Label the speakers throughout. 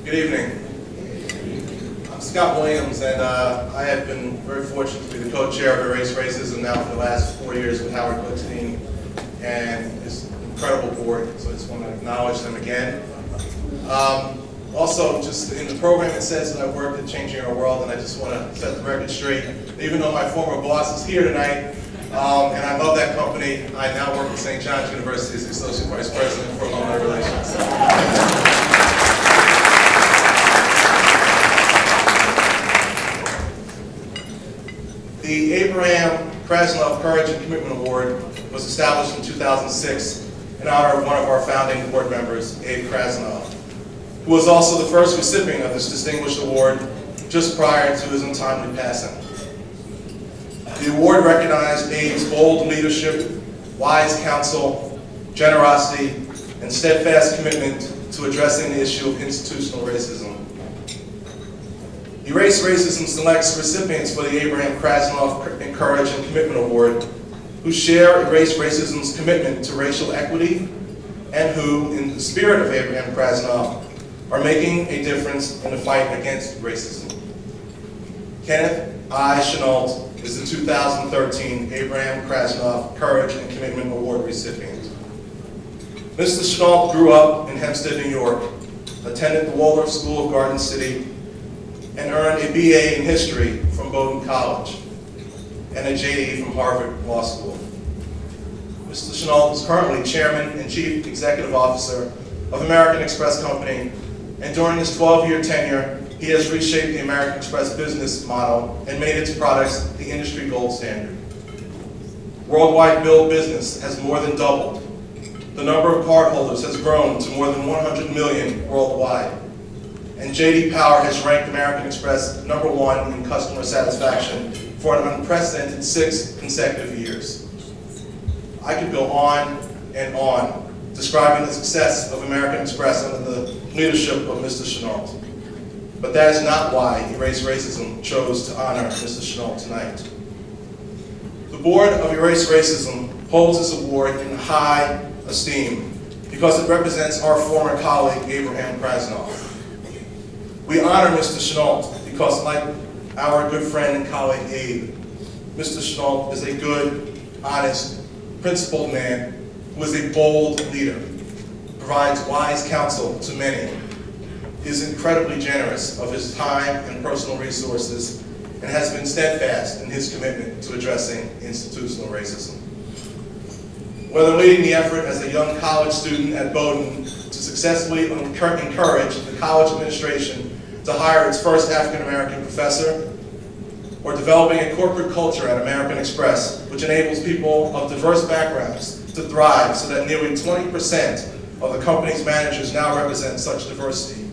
Speaker 1: Good evening. I'm Scott Williams, and I have been very fortunate to be the co-chair of Erase Racism now for the last 4 years with Howard Glickstein and his incredible board, so I just want to acknowledge them again. Also, just in the program it says that I've worked at Changing Our World, and I just want to set the record straight. Even though my former boss is here tonight, and I love that company, I now work at St. John's University as the Associate Vice President for Alumni Relations. The Abraham Krasnov Courage and Commitment Award was established in 2006 in honor of one of our founding board members, Abe Krasnov, who was also the first recipient of this distinguished award just prior to his untimely passing. The award recognized Abe's bold leadership, wise counsel, generosity, and steadfast commitment to addressing the issue of institutional racism. Erase Racism selects recipients for the Abraham Krasnov Courage and Commitment Award who share Erase Racism's commitment to racial equity and who, in the spirit of Abraham Krasnov, are making a difference in the fight against racism. Kenneth I. Chenault is the 2013 Abraham Krasnov Courage and Commitment Award recipient. Mr. Chenault grew up in Hempstead, New York, attended the Waldorf School of Garden City, and earned a BA in History from Bowdoin College and a JD from Harvard Law School. Mr. Chenault is currently Chairman and Chief Executive Officer of American Express Company, and during his 12-year tenure, he has reshaped the American Express business model and made its products the industry gold standard. Worldwide billed business has more than doubled. The number of cardholders has grown to more than 100 million worldwide. And J.D. Power has ranked American Express #1 in customer satisfaction for an unprecedented 6 consecutive years. I could go on and on describing the success of American Express under the leadership of Mr. Chenault. But that is not why Erase Racism chose to honor Mr. Chenault tonight. The board of Erase Racism holds this award in high esteem because it represents our former colleague, Abraham Krasnov. We honor Mr. Chenault because, like our good friend and colleague Abe, Mr. Chenault is a good, honest, principled man who is a bold leader, provides wise counsel to many, is incredibly generous of his time and personal resources, and has been steadfast in his commitment to addressing institutional racism. Whether leading the effort as a young college student at Bowdoin to successfully encourage the college administration to hire its first African-American professor, or developing a corporate culture at American Express which enables people of diverse backgrounds to thrive so that nearly 20% of the company's managers now represent such diversity,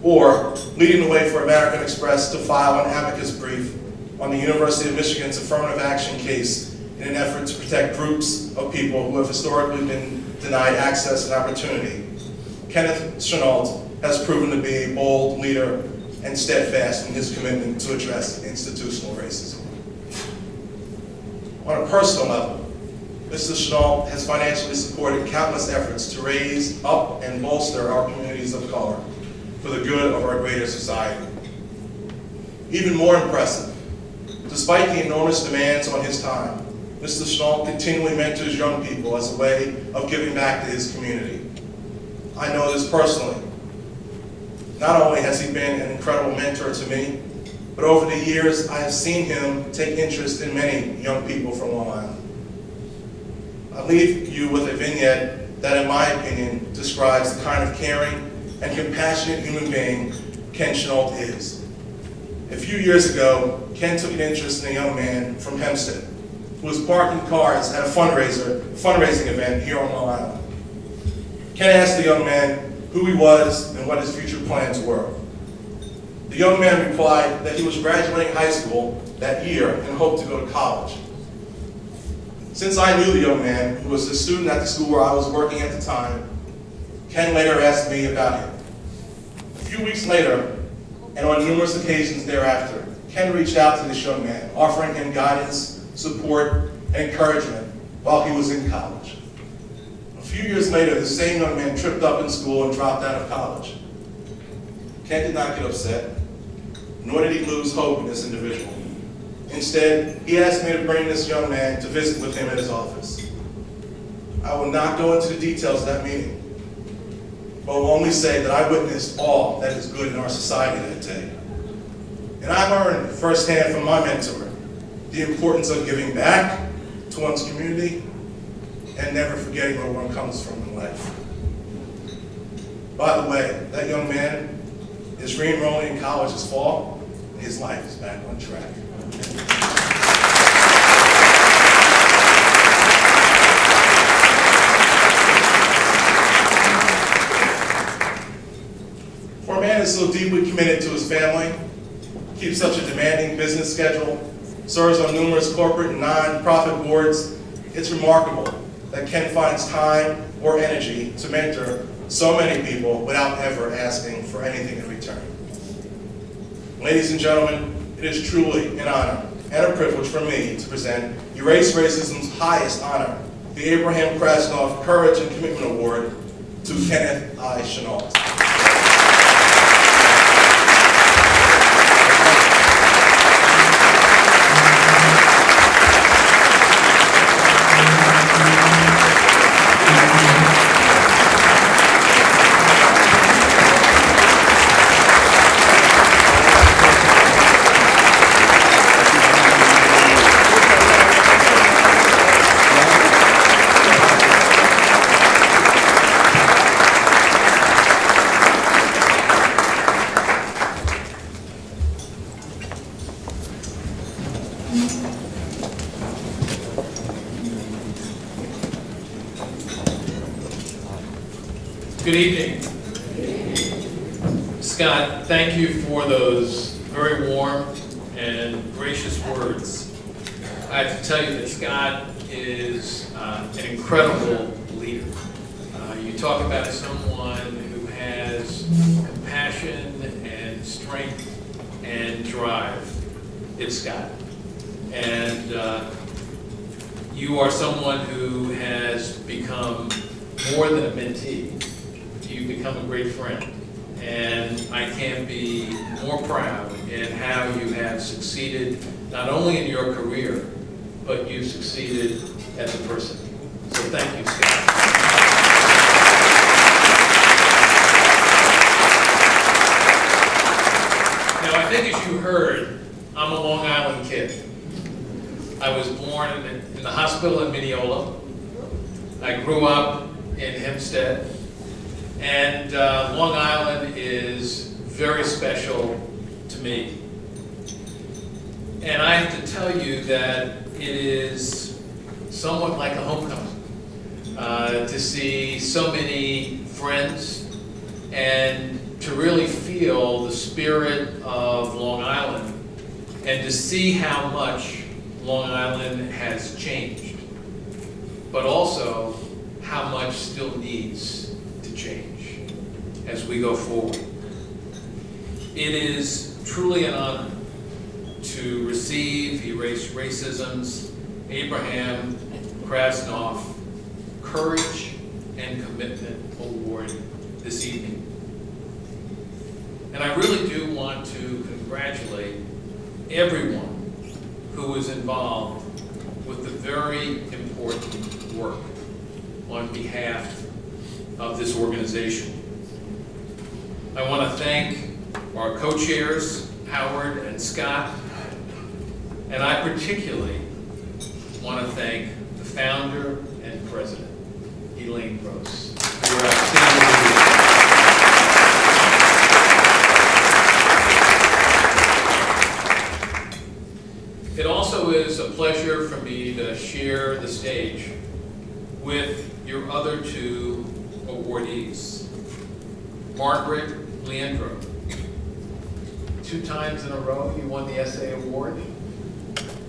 Speaker 1: or leading the way for American Express to file an amicus brief on the University of Michigan's affirmative action case in an effort to protect groups of people who have historically been denied access and opportunity. Kenneth Chenault has proven to be a bold leader and steadfast in his commitment to address institutional racism. On a personal level, Mr. Chenault has financially supported countless efforts to raise up and bolster our communities of color for the good of our greater society. Even more impressive, despite the enormous demands on his time, Mr. Chenault continually mentors young people as a way of giving back to his community. I know this personally. Not only has he been an incredible mentor to me, but over the years I have seen him take interest in many young people from Long Island. I'll leave you with a vignette that, in my opinion, describes the kind of caring and compassionate human being Ken Chenault is. A few years ago, Ken took an interest in a young man from Hempstead who was parking cars at a fundraising event here on Long Island. Ken asked the young man who he was and what his future plans were. The young man replied that he was graduating high school that year and hoped to go to college. Since I knew the young man, who was a student at the school where I was working at the time, Ken later asked me about him. A few weeks later, and on numerous occasions thereafter, Ken reached out to this young man, offering him guidance, support, and encouragement while he was in college. A few years later, the same young man tripped up in school and dropped out of college. Ken did not get upset, nor did he lose hope in this individual. Instead, he asked me to bring this young man to visit with him at his office. I will not go into the details of that meeting, but will only say that I witnessed all that is good in our society that day. And I learned firsthand from my mentor the importance of giving back to one's community and never forgetting where one comes from in life. By the way, that young man is re-enrolling in college this fall, and his life is back on track. For a man who's so deeply committed to his family, keeps such a demanding business schedule, serves on numerous corporate and non-profit boards, it's remarkable that Ken finds time or energy to mentor so many people without ever asking for anything in return. Ladies and gentlemen, it is truly an honor and a privilege for me to present Erase Racism's highest honor, the Abraham Krasnoff Courage and Commitment Award, to Kenneth I. Chenault.
Speaker 2: Good evening. Scott, thank you for those very warm and gracious words. I have to tell you that Scott is an incredible leader. You talk about someone who has compassion and strength and drive. It's Scott. And you are someone who has become more than a mentee. You've become a great friend, and I can't be more proud in how you have succeeded, not only in your career, but you've succeeded as a person. So thank you, Scott. Now, I think as you heard, I'm a Long Island kid. I was born in the hospital in Mineola. I grew up in Hempstead. And Long Island is very special to me. And I have to tell you that it is somewhat like a homecoming to see so many friends and to really feel the spirit of Long Island and to see how much Long Island has changed, but also how much still needs to change as we go forward. It is truly an honor to receive Erase Racism's Abraham Krasnoff Courage and Commitment Award this evening. And I really do want to congratulate everyone who was involved with the very important work on behalf of this organization. I want to thank our co-chairs, Howard and Scott, and I particularly want to thank the founder and president, Elaine Gross, for your outstanding leadership. It also is a pleasure for me to share the stage with your other two awardees. Margaret Leandro, 2 times in a row you won the essay award,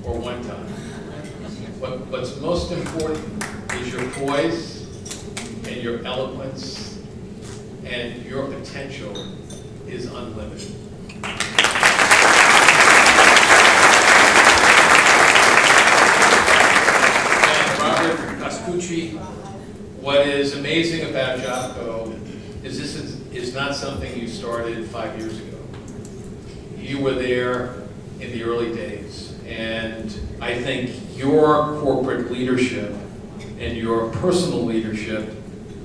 Speaker 2: or 1 time? What's most important is your poise and your eloquence, and your potential is unlimited. And Robert Coscucci, what is amazing about JobCo is this is not something you started 25 years ago. You were there in the early days, and I think your corporate leadership and your personal leadership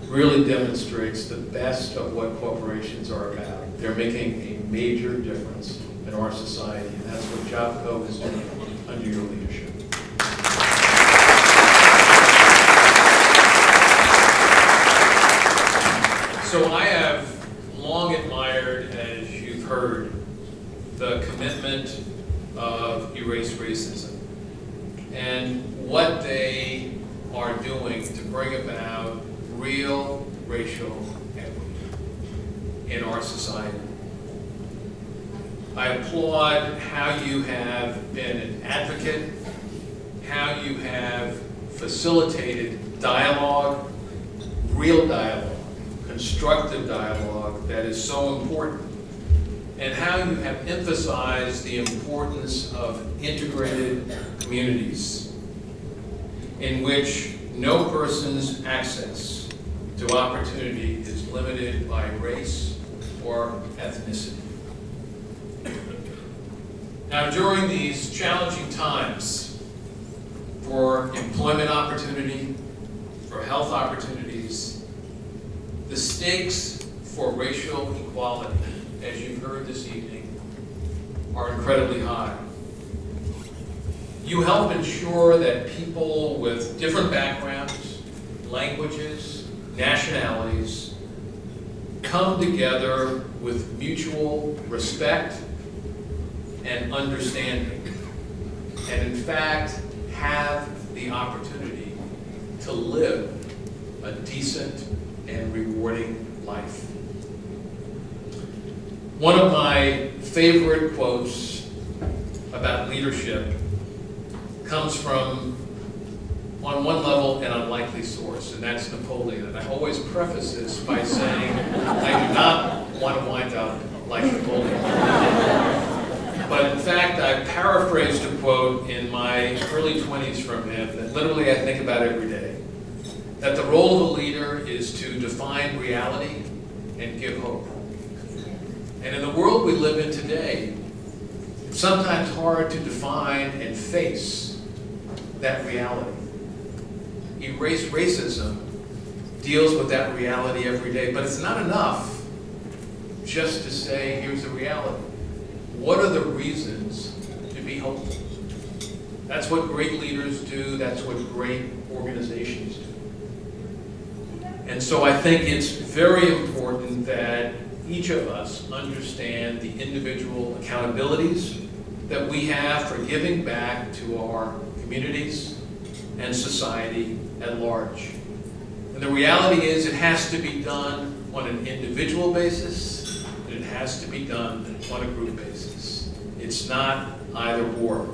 Speaker 2: really demonstrates the best of what corporations are about. They're making a major difference in our society, and that's what JobCo is doing under your leadership. So I have long admired, as you've heard, the commitment of Erase Racism and what they are doing to bring about real racial equity in our society. I applaud how you have been an advocate, how you have facilitated dialogue, real dialogue, constructive dialogue that is so important, and how you have emphasized the importance of integrated communities in which no person's access to opportunity is limited by race or ethnicity. Now, during these challenging times for employment opportunity, for health opportunities, the stakes for racial equality, as you've heard this evening, are incredibly high. You help ensure that people with different backgrounds, languages, nationalities come together with mutual respect and understanding, and in fact have the opportunity to live a decent and rewarding life. One of my favorite quotes about leadership comes from, on one level, an unlikely source, and that's Napoleon. And I always preface this by saying I do not want to wind up like Napoleon. But in fact, I paraphrased a quote in my early 20s from him that literally I think about every day. That the role of a leader is to define reality and give hope. And in the world we live in today, it's sometimes hard to define and face that reality. Erase Racism deals with that reality every day, but it's not enough just to say, here's the reality. What are the reasons to be hopeful? That's what great leaders do. That's what great organizations do. And so I think it's very important that each of us understand the individual accountabilities that we have for giving back to our communities and society at large. And the reality is it has to be done on an individual basis, and it has to be done on a group basis. It's not either or.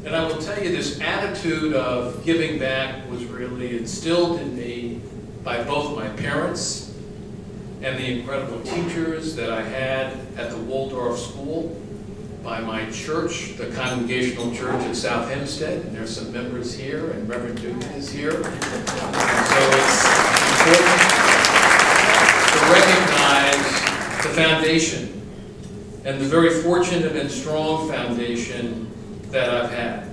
Speaker 2: And I will tell you, this attitude of giving back was really instilled in me by both my parents and the incredible teachers that I had at the Waldorf School, by my church, the Congregational Church at South Hempstead, and there's some members here, and Reverend Newton is here. And so it's important to recognize the foundation, and the very fortunate and strong foundation that I've had.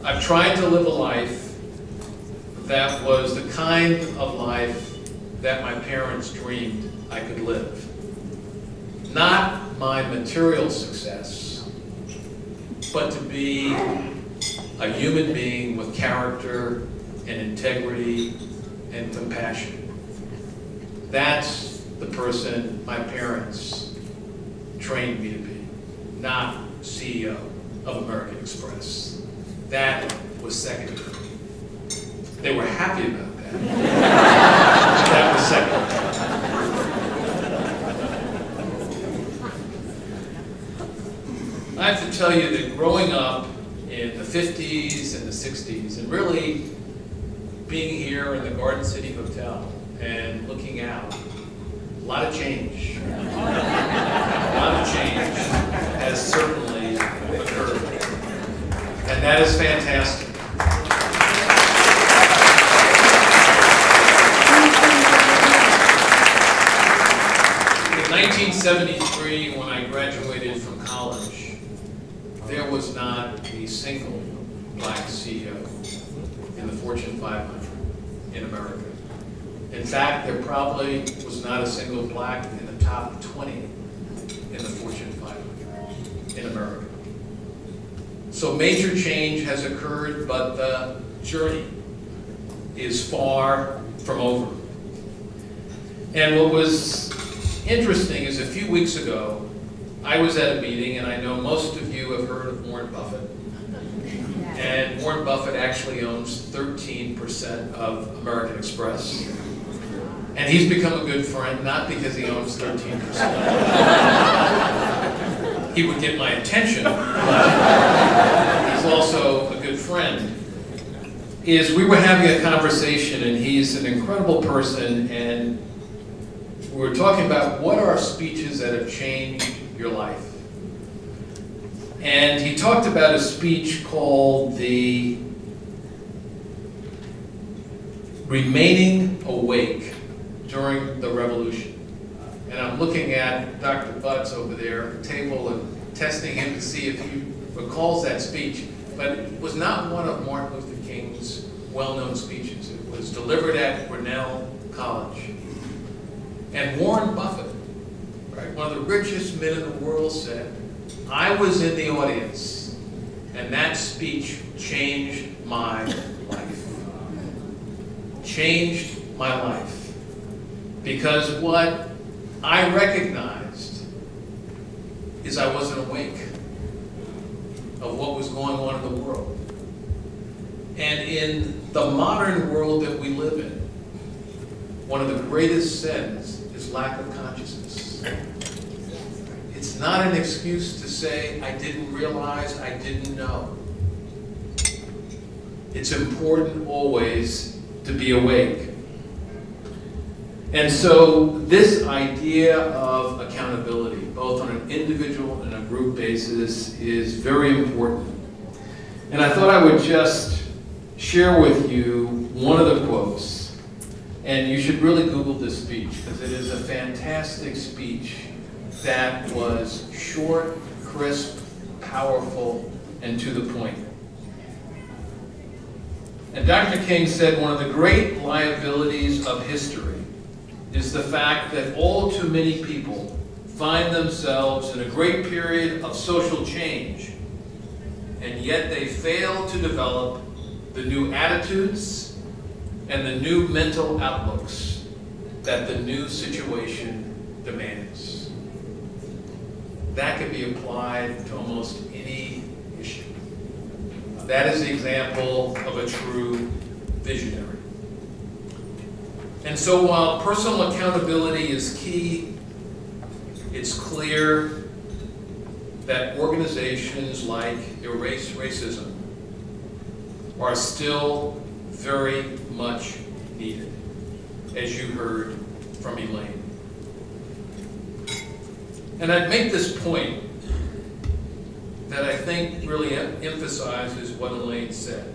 Speaker 2: I've tried to live a life that was the kind of life that my parents dreamed I could live. Not my material success, but to be a human being with character and integrity and compassion. That's the person my parents trained me to be, not CEO of American Express. That was secondary. They were happy about that. That was secondary. I have to tell you that growing up in the 50s and the 60s, and really being here in the Garden City Hotel and looking out, a lot of change. A lot of change has certainly occurred. And that is fantastic. 1973, when I graduated from college, there was not a single black CEO in the Fortune 500 in America. In fact, there probably was not a single black in the top 20 in the Fortune 500 in America. So major change has occurred, but the journey is far from over. And what was interesting is a few weeks ago, I was at a meeting, and I know most of you have heard of Warren Buffett. And Warren Buffett actually owns 13% of American Express. And he's become a good friend, not because he owns 13%. He would get my attention, but he's also a good friend. We were having a conversation, and he's an incredible person, and we were talking about what are speeches that have changed your life. And he talked about a speech called the Remaining Awake During the Revolution. And I'm looking at Dr. Butts over there at the table and testing him to see if he recalls that speech. But it was not one of Martin Luther King's well-known speeches. It was delivered at Grinnell College. And Warren Buffett, right, one of the richest men in the world, said, I was in the audience, and that speech changed my life. Changed my life. Because what I recognized is I wasn't awake of what was going on in the world. And in the modern world that we live in, one of the greatest sins is lack of consciousness. It's not an excuse to say, I didn't realize, I didn't know. It's important always to be awake. And so this idea of accountability, both on an individual and a group basis, is very important. And I thought I would just share with you one of the quotes. And you should really Google this speech, because it is a fantastic speech that was short, crisp, powerful, and to the point. And Dr. King said one of the great liabilities of history is the fact that all too many people find themselves in a great period of social change, and yet they fail to develop the new attitudes and the new mental outlooks that the new situation demands. That can be applied to almost any issue. That is the example of a true visionary. And so while personal accountability is key, it's clear that organizations like Erase Racism are still very much needed, as you heard from Elaine. And I'd make this point that I think really emphasizes what Elaine said.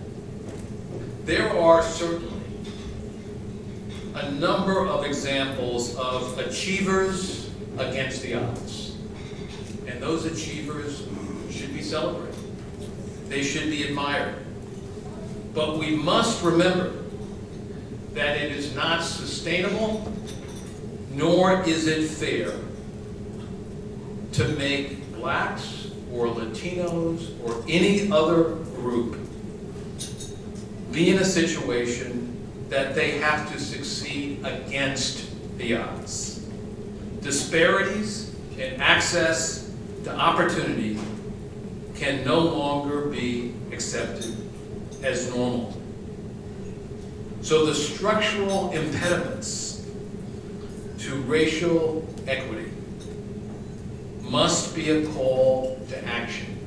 Speaker 2: There are certainly a number of examples of achievers against the odds. And those achievers should be celebrated. They should be admired. But we must remember that it is not sustainable, nor is it fair to make blacks or Latinos or any other group be in a situation that they have to succeed against the odds. Disparities in access to opportunity can no longer be accepted as normal. So the structural impediments to racial equity must be a call to action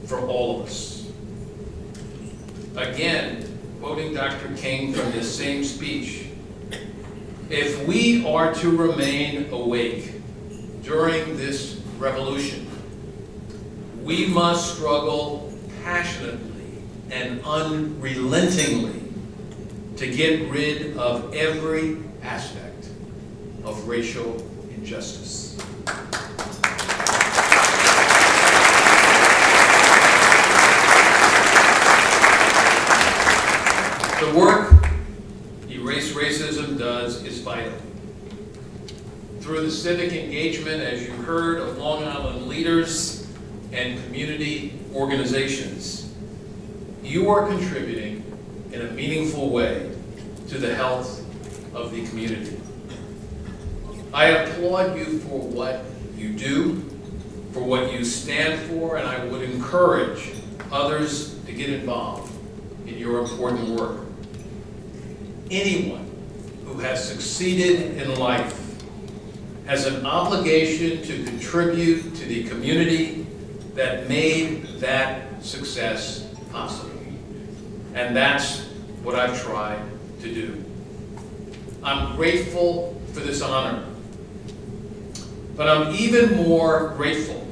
Speaker 2: for all of us. Again, quoting Dr. King from this same speech, if we are to remain awake during this revolution, we must struggle passionately and unrelentingly to get rid of every aspect of racial injustice. The work Erase Racism does is vital. Through the civic engagement, as you heard, of Long Island leaders and community organizations, you are contributing in a meaningful way to the health of the community. I applaud you for what you do, for what you stand for, and I would encourage others to get involved in your important work. Anyone who has succeeded in life has an obligation to contribute to the community that made that success possible. And that's what I've tried to do. I'm grateful for this honor, but I'm even more grateful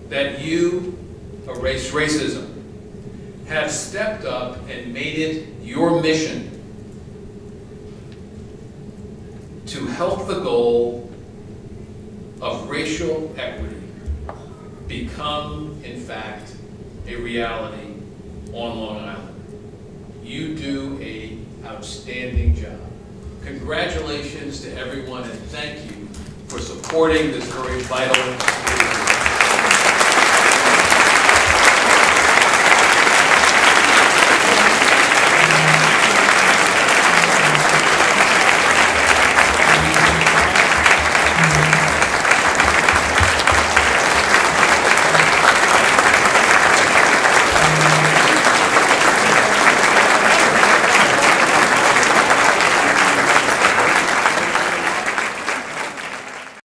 Speaker 2: that you, Erase Racism, have stepped up and made it your mission to help the goal of racial equity become, in fact, a reality on Long Island. You do an outstanding job. Congratulations to everyone, and thank you for supporting this very vital